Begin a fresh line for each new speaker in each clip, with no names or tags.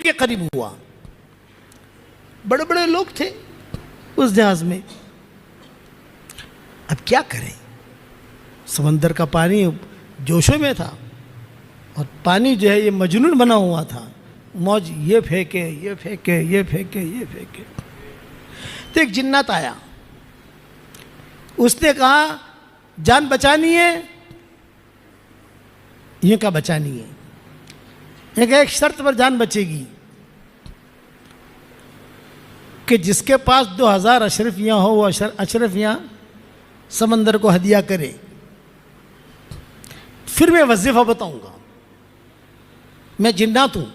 के करीब हुआ। बड़े बड़े लोग थे उस जहाज में। अब क्या करें, समंदर का पानी जोशों में था और पानी जो है ये मजनून बना हुआ था। मौज ये फेंके ये फेंके ये फेंके ये फेंके। तो एक जिन्नात आया, उसने कहा जान बचानी है। ये क्या बचानी है? ये कहा एक शर्त पर जान बचेगी कि जिसके पास 2000 अशरफियाँ हो वो अशरफियाँ समंदर को हदिया करे। फिर मैं वजीफ़ा बताऊंगा। मैं जिन्नात हूँ,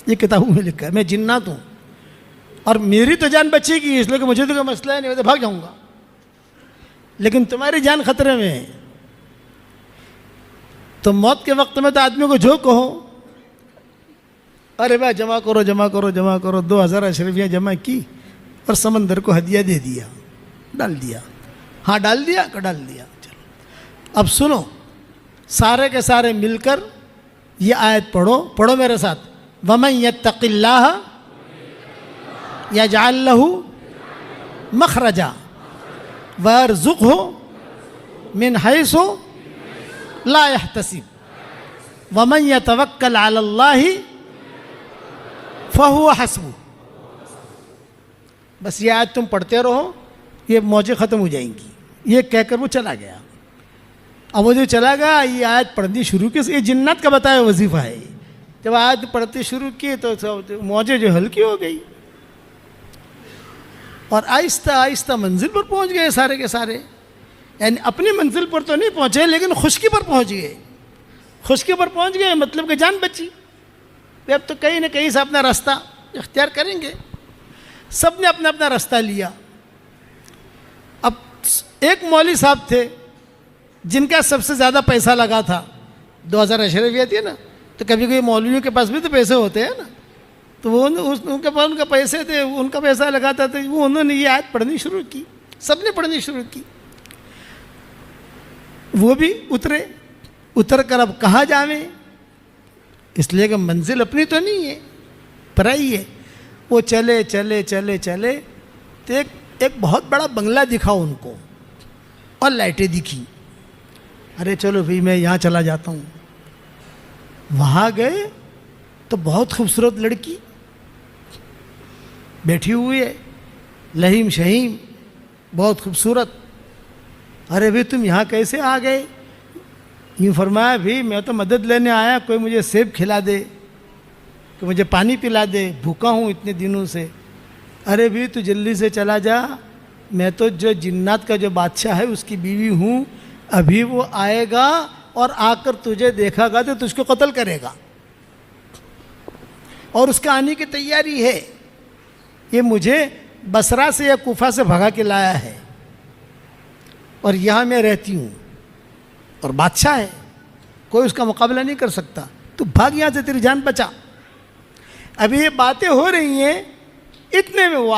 ये किताबों में लिखा है, मैं जिन्नात हूँ और मेरी तो जान बचेगी, इसलिए कि मुझे तो कोई मसला है नहीं, मैं तो भाग जाऊंगा, लेकिन तुम्हारी जान खतरे में है। तो मौत के वक्त में तो आदमी को जो कहो, अरे भाई जमा करो जमा करो जमा करो, 2000 अशरफियाँ जमा की और समंदर को हदिया दे दिया, डाल दिया। हाँ डाल दिया का डाल दिया। चलो अब सुनो, सारे के सारे मिलकर ये आयत पढ़ो, पढ़ो मेरे साथ। वमन यत्तक़िल्लाह यजअल लहू मखरजा वयरज़ुक़हु मिन हैसु ला यहतसिब वमन यतवक्कल अलल्लाहि फहुव हस्बुह। बस ये आयत तुम पढ़ते रहो, ये मौजें ख़त्म हो जाएंगी। ये कहकर वो चला गया। अब वो जो चला गया, ये आयत पढ़नी शुरू की। ये जिन्नात का बताया वजीफ़ा है। जब आयत पढ़ते शुरू किए तो मौजें जो हल्की हो गई और आहिस्ता आहिस्ता मंजिल पर पहुंच गए सारे के सारे। यानी अपनी मंजिल पर तो नहीं पहुंचे, लेकिन खुशकी पर पहुंच गए। खुशकी पर पहुंच गए मतलब कि जान बची। अब तो कहीं ना कहीं से अपना रास्ता इख्तियार करेंगे। सब ने अपना अपना रास्ता लिया। अब एक मौलवी साहब थे जिनका सबसे ज़्यादा पैसा लगा था। 2000 अशरफियाँ थी ना, तो कभी कभी मौलवियों के पास भी तो पैसे होते हैं ना, तो वो उनके पास उनका पैसे थे, उनका पैसा लगाता था। वो उन्होंने ये आयत पढ़नी शुरू की, सब ने पढ़नी शुरू की। वो भी उतरे, उतर कर अब कहाँ जावें, इसलिए कि मंजिल अपनी तो नहीं है, पराई है। वो चले चले चले चले तो एक बहुत बड़ा बंगला दिखा उनको और लाइटें दिखी। अरे चलो भाई मैं यहाँ चला जाता हूँ। वहाँ गए तो बहुत खूबसूरत लड़की बैठी हुई है, लहीम शहीम, बहुत खूबसूरत। अरे भाई तुम यहाँ कैसे आ गए? यूँ फरमाया भाई मैं तो मदद लेने आया, कोई मुझे सेब खिला दे, कि मुझे पानी पिला दे, भूखा हूँ इतने दिनों से। अरे भाई तू जल्दी से चला जा, मैं तो जो जिन्नात का जो बादशाह है उसकी बीवी हूँ। अभी वो आएगा और आकर तुझे देखेगा तो तुझको कत्ल करेगा, और उसका आने की तैयारी है। ये मुझे बसरा से या कूफा से भगा के लाया है और यहाँ मैं रहती हूँ और बादशाह है, कोई उसका मुकाबला नहीं कर सकता। तू भाग यहाँ से, तेरी जान बचा। अभी ये बातें हो रही हैं, इतने में वो